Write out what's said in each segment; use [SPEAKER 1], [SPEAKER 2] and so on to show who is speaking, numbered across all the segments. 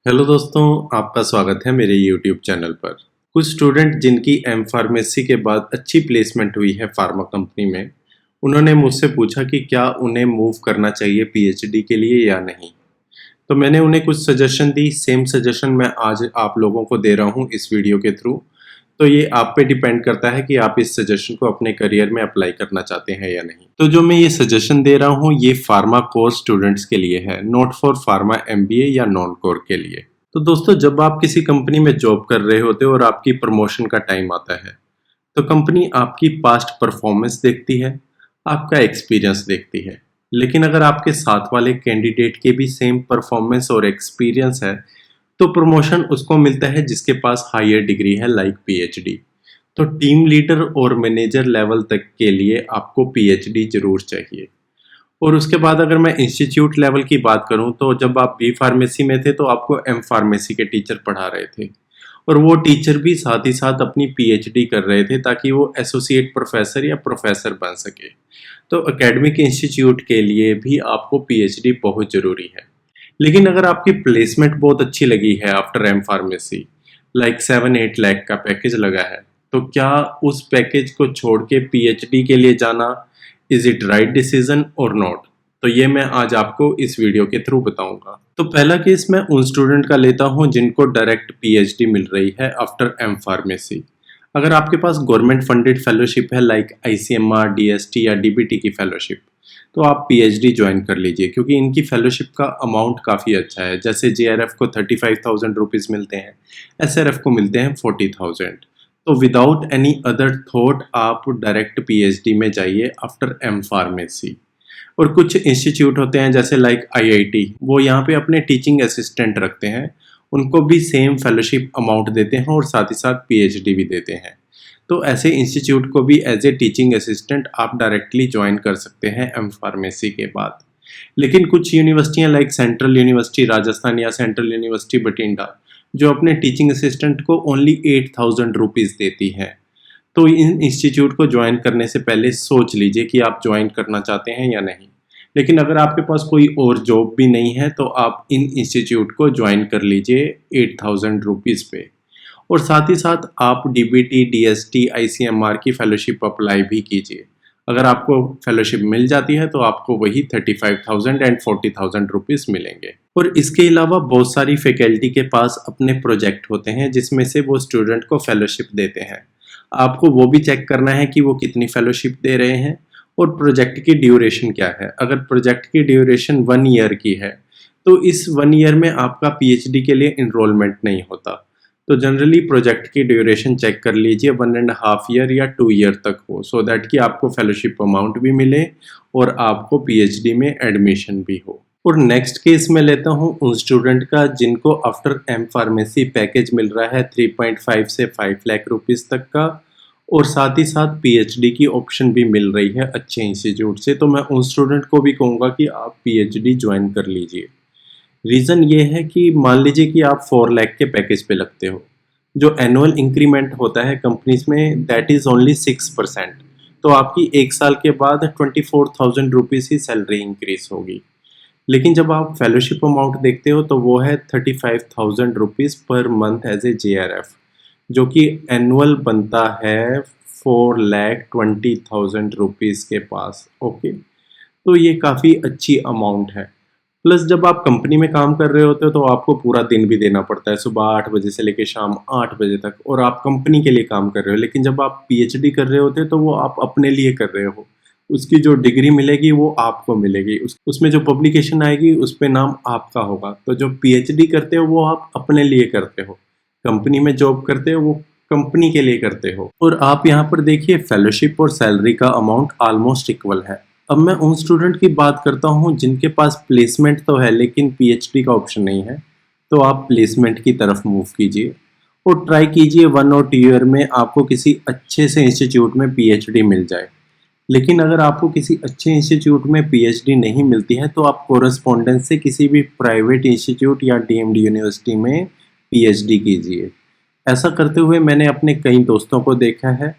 [SPEAKER 1] Hello दोस्तों, आपका स्वागत है मेरे YouTube चैनल पर। कुछ स्टूडेंट जिनकी एम फार्मेसी के बाद अच्छी प्लेसमेंट हुई है फार्मा कंपनी में, उन्होंने मुझसे पूछा कि क्या उन्हें मूव करना चाहिए पीएचडी के लिए या नहीं। तो मैंने उन्हें कुछ सजेशन दी। सेम सजेशन मैं आज आप लोगों को दे रहा हूँ इस वीडियो के थ्रू। तो ये आप पे डिपेंड करता है कि आप इस सजेशन को अपने करियर में अप्लाई करना चाहते हैं या नहीं। तो जो मैं ये सजेशन दे रहा हूँ ये फार्मा कोर स्टूडेंट्स के लिए है, नॉट फॉर फार्मा एमबीए या नॉन कोर के लिए। तो दोस्तों, जब आप किसी कंपनी में जॉब कर रहे होते हो और आपकी प्रमोशन का टाइम आता है, तो कंपनी आपकी पास्ट परफॉर्मेंस देखती है, आपका एक्सपीरियंस देखती है। लेकिन अगर आपके साथ वाले कैंडिडेट के भी सेम परफॉर्मेंस और एक्सपीरियंस है, तो प्रमोशन उसको मिलता है जिसके पास हायर डिग्री है, लाइक पीएचडी। तो टीम लीडर और मैनेजर लेवल तक के लिए आपको पीएचडी जरूर चाहिए। और उसके बाद अगर मैं इंस्टीट्यूट लेवल की बात करूं, तो जब आप बी फार्मेसी में थे तो आपको एम फार्मेसी के टीचर पढ़ा रहे थे, और वो टीचर भी साथ ही साथ अपनी पीएचडी कर रहे थे ताकि वो एसोसिएट प्रोफेसर या प्रोफेसर बन सके। तो एकेडमिक इंस्टीट्यूट के लिए भी आपको पीएचडी बहुत ज़रूरी है। लेकिन अगर आपकी प्लेसमेंट बहुत अच्छी लगी है after M pharmacy, like 7-8 lakh का पैकेज लगा है, तो क्या उस पैकेज को छोड़ के पीएचडी के लिए जाना इज इट राइट डिसीजन और नॉट? तो ये मैं आज आपको इस वीडियो के थ्रू बताऊंगा। तो पहला केस मैं उन स्टूडेंट का लेता हूं जिनको डायरेक्ट पीएचडी मिल रही है आफ्टर एम फार्मेसी। अगर आपके पास गवर्नमेंट फंडेड फेलोशिप है, लाइक आईसीएमआर, डीएसटी या डीबीटी की फेलोशिप, तो आप पीएचडी ज्वाइन कर लीजिए, क्योंकि इनकी फेलोशिप का अमाउंट काफ़ी अच्छा है। जैसे जेआरएफ को 35,000 रुपीज़ मिलते हैं, एसआरएफ को मिलते हैं 40,000। तो विदाउट एनी अदर थॉट आप डायरेक्ट पीएचडी में जाइए आफ्टर एम फार्मेसी। और कुछ इंस्टीट्यूट होते हैं जैसे लाइक आईआईटी, वो यहाँ पे अपने टीचिंग असिस्टेंट रखते हैं, उनको भी सेम फेलोशिप अमाउंट देते हैं और साथ ही साथ पीएचडी भी देते हैं। तो ऐसे इंस्टीट्यूट को भी एज ए टीचिंग असिस्टेंट आप डायरेक्टली ज्वाइन कर सकते हैं एम फार्मेसी के बाद। लेकिन कुछ यूनिवर्सिटियां लाइक सेंट्रल यूनिवर्सिटी राजस्थान या सेंट्रल यूनिवर्सिटी बठिंडा, जो अपने टीचिंग असिस्टेंट को ओनली 8,000 रुपीज़ देती है। तो इन इंस्टीट्यूट को ज्वाइन करने से पहले सोच लीजिए कि आप ज्वाइन करना चाहते हैं या नहीं। लेकिन अगर आपके पास कोई और जॉब भी नहीं है तो आप इन इंस्टीट्यूट को ज्वाइन कर लीजिए 8,000 रुपीज़ पे। और साथ ही साथ आप डीबीटी, डीएसटी, आईसीएमआर की फेलोशिप अप्लाई भी कीजिए। अगर आपको फेलोशिप मिल जाती है तो आपको वही 35,000 एंड 40,000 रुपीज़ मिलेंगे। और इसके अलावा बहुत सारी फैकल्टी के पास अपने प्रोजेक्ट होते हैं जिसमें से वो स्टूडेंट को फेलोशिप देते हैं। आपको वो भी चेक करना है कि वो कितनी फेलोशिप दे रहे हैं और प्रोजेक्ट की ड्यूरेशन क्या है। अगर प्रोजेक्ट की ड्यूरेशन 1 ईयर की है तो इस 1 ईयर में आपका पीएचडी के लिए इनरोलमेंट नहीं होता। तो जनरली प्रोजेक्ट की ड्यूरेशन चेक कर लीजिए 1.5 ईयर या 2 ईयर तक हो, सो दैट कि आपको फेलोशिप अमाउंट भी मिले और आपको पीएचडी में एडमिशन भी हो। और नेक्स्ट केस में लेता हूँ उन स्टूडेंट का जिनको आफ्टर एम फार्मेसी पैकेज मिल रहा है 3.5 से 5 लाख रुपीज़ तक का, और साथ ही साथ पीएचडी की ऑप्शन भी मिल रही है अच्छे इंस्टीट्यूट से। तो मैं उन स्टूडेंट को भी कहूँगा कि आप पीएचडी ज्वाइन कर लीजिए। रीज़न ये है कि मान लीजिए कि आप 4 लाख के पैकेज पे लगते हो, जो एनुअल इंक्रीमेंट होता है कंपनीज में दैट इज़ ओनली 6%। तो आपकी 1 साल के बाद 24,000 रुपीज़ ही सैलरी इंक्रीज होगी। लेकिन जब आप फेलोशिप अमाउंट देखते हो तो वो है 35,000 rupees per month as a JRF, जो कि एनुअल बनता है 4,20,000 रुपीज़ के पास। ओके, तो ये काफ़ी अच्छी अमाउंट है। प्लस जब आप कंपनी में काम कर रहे होते हो तो आपको पूरा दिन भी देना पड़ता है, सुबह 8 बजे से लेकर शाम 8 बजे तक, और आप कंपनी के लिए काम कर रहे हो। लेकिन जब आप पीएचडी कर रहे होते हो तो वो आप अपने लिए कर रहे हो। उसकी जो डिग्री मिलेगी वो आपको मिलेगी, उसमें जो पब्लिकेशन आएगी उस पे नाम आपका होगा। तो जो पीएचडी करते हो वो आप अपने लिए करते हो, कंपनी में जॉब करते हो वो कंपनी के लिए करते हो। और आप यहाँ पर देखिए फेलोशिप और सैलरी का अमाउंट ऑलमोस्ट इक्वल है। अब मैं उन स्टूडेंट की बात करता हूँ जिनके पास प्लेसमेंट तो है लेकिन पीएचडी का ऑप्शन नहीं है। तो आप प्लेसमेंट की तरफ मूव कीजिए और ट्राई कीजिए 1 और 2 ईयर में आपको किसी अच्छे से इंस्टीट्यूट में पीएचडी मिल जाए। लेकिन अगर आपको किसी अच्छे इंस्टीट्यूट में पीएचडी नहीं मिलती है तो आप कोरेस्पोंडेंस से किसी भी प्राइवेट इंस्टीट्यूट या डीएमडी यूनिवर्सिटी में पीएचडी कीजिए। ऐसा करते हुए मैंने अपने कई दोस्तों को देखा है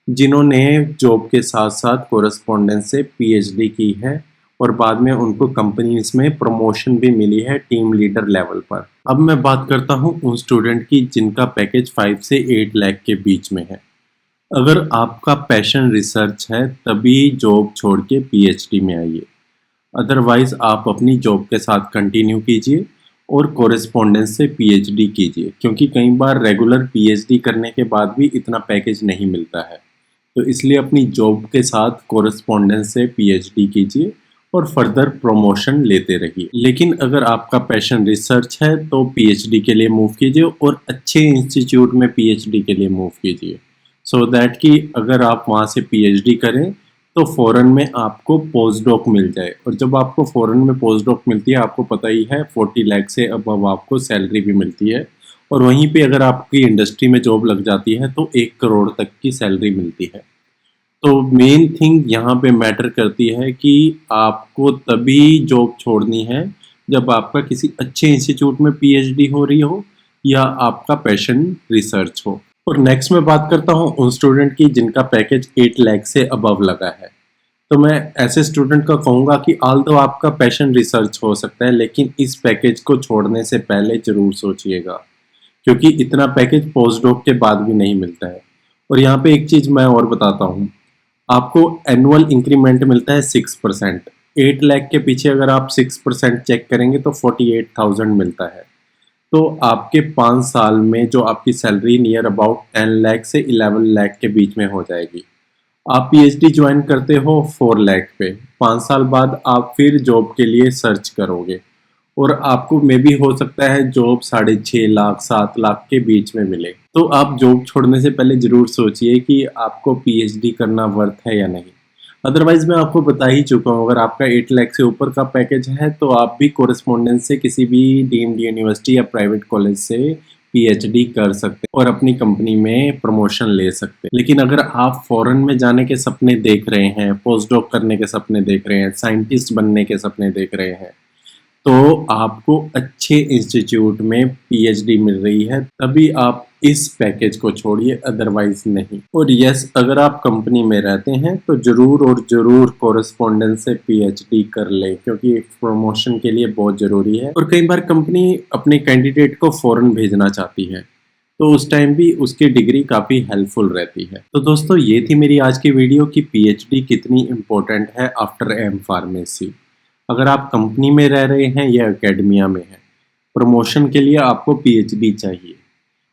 [SPEAKER 1] जिन्होंने जॉब के साथ साथ कोरेस्पोंडेंस से पीएचडी की है और बाद में उनको कंपनीज में प्रमोशन भी मिली है टीम लीडर लेवल पर। अब मैं बात करता हूँ उन स्टूडेंट की जिनका पैकेज 5 से 8 लाख के बीच में है। अगर आपका पैशन रिसर्च है तभी जॉब छोड़ के पीएचडी में आइए, अदरवाइज आप अपनी जॉब के साथ कंटिन्यू कीजिए और कोरेस्पोंडेंस से पीएचडी कीजिए, क्योंकि कई बार रेगुलर पीएचडी करने के बाद भी इतना पैकेज नहीं मिलता है। तो इसलिए अपनी जॉब के साथ कोरेस्पोंडेंस से पीएचडी कीजिए और फर्दर प्रमोशन लेते रहिए। लेकिन अगर आपका पैशन रिसर्च है तो पीएचडी के लिए मूव कीजिए और अच्छे इंस्टीट्यूट में पीएचडी के लिए मूव कीजिए, सो दैट कि अगर आप वहाँ से पीएचडी करें तो फॉरेन में आपको पोस्ट डॉक मिल जाए। और जब आपको फॉरेन में पोस्ट डॉक मिलती है, आपको पता ही है 40 लाख से अबव आपको सैलरी भी मिलती है, और वहीं पे अगर आपकी इंडस्ट्री में जॉब लग जाती है तो 1 करोड़ तक की सैलरी मिलती है। तो मेन थिंग यहाँ पे मैटर करती है कि आपको तभी जॉब छोड़नी है जब आपका किसी अच्छे इंस्टीट्यूट में पीएचडी हो रही हो या आपका पैशन रिसर्च हो। और नेक्स्ट मैं बात करता हूँ उन स्टूडेंट की जिनका पैकेज 8 लाख से अबव लगा है। तो मैं ऐसे स्टूडेंट का कहूँगा कि ऑल्दो आपका पैशन रिसर्च हो सकता है, लेकिन इस पैकेज को छोड़ने से पहले जरूर सोचिएगा, क्योंकि इतना पैकेज पोस्ट डॉक के बाद भी नहीं मिलता है। और यहाँ पे एक चीज़ मैं और बताता हूँ, आपको एनुअल इंक्रीमेंट मिलता है 6%। 8 लाख के पीछे अगर आप 6% चेक करेंगे तो 48,000 मिलता है। तो आपके 5 साल में जो आपकी सैलरी नियर अबाउट 10 लाख से 11 लाख के बीच में हो जाएगी। आप पीएचडी ज्वाइन करते हो 4 लाख पे, 5 साल बाद आप फिर जॉब के लिए सर्च करोगे और आपको मे भी हो सकता है जॉब 6.5 लाख 7 लाख के बीच में मिले। तो आप जॉब छोड़ने से पहले जरूर सोचिए कि आपको पीएचडी करना वर्थ है या नहीं। अदरवाइज मैं आपको बता ही चुका हूँ, अगर आपका 8 लाख से ऊपर का पैकेज है तो आप भी कोरेस्पोंडेंस से किसी भी डीम्ड यूनिवर्सिटी या प्राइवेट कॉलेज से पीएचडी कर सकते हैं और अपनी कंपनी में प्रमोशन ले सकते हैं। लेकिन अगर आप फॉरेन में जाने के सपने देख रहे हैं, पोस्ट डॉक करने के सपने देख रहे हैं, साइंटिस्ट बनने के सपने देख रहे हैं, तो आपको अच्छे इंस्टीट्यूट में पीएचडी मिल रही है तभी आप इस पैकेज को छोड़िए, अदरवाइज नहीं। और यस, अगर आप कंपनी में रहते हैं तो जरूर और जरूर कोरेस्पोंडेंस से पीएचडी कर लें, क्योंकि प्रमोशन के लिए बहुत जरूरी है। और कई बार कंपनी अपने कैंडिडेट को फॉरेन भेजना चाहती है, तो उस टाइम भी उसकी डिग्री काफ़ी हेल्पफुल रहती है। तो दोस्तों, ये थी मेरी आज की वीडियो कि पीएचडी कितनी इम्पोर्टेंट है आफ्टर एम फार्मेसी। अगर आप कंपनी में रह रहे हैं या एकेडमिया में हैं, प्रमोशन के लिए आपको पीएचडी चाहिए।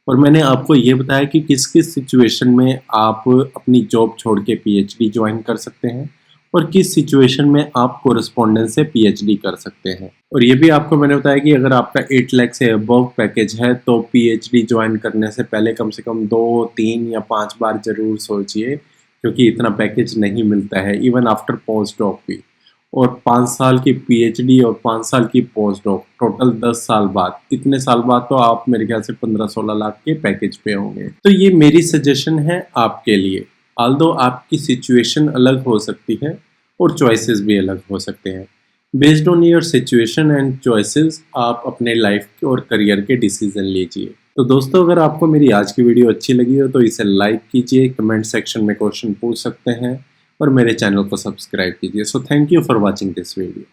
[SPEAKER 1] और मैंने आपको ये बताया कि किस किस सिचुएशन में आप अपनी जॉब छोड़ के पीएचडी ज्वाइन कर सकते हैं और किस सिचुएशन में आप कोरेस्पोंडेंस से पीएचडी कर सकते हैं। और ये भी आपको मैंने बताया कि अगर आपका 8 लाख से अबव पैकेज है तो पीएचडी ज्वाइन करने से पहले कम से कम 2, 3 या 5 बार जरूर सोचिए, क्योंकि इतना पैकेज नहीं मिलता है इवन आफ्टर पोस्ट डॉक भी। और 5 साल की पीएचडी और 5 साल की पोस्ट डॉक, टोटल 10 साल बाद, इतने साल बाद तो आप मेरे ख्याल से 15-16 लाख के पैकेज पे होंगे। तो ये मेरी सजेशन है आपके लिए। ऑल्दो आपकी सिचुएशन अलग हो सकती है और चॉइसेस भी अलग हो सकते हैं। Based on your situation and choices आप अपने लाइफ और करियर के डिसीजन लीजिए। तो दोस्तों, अगर आपको मेरी आज की वीडियो अच्छी लगी हो तो इसे लाइक कीजिए, कमेंट सेक्शन में क्वेश्चन पूछ सकते हैं और मेरे चैनल को सब्सक्राइब कीजिए। So thank you for watching this video.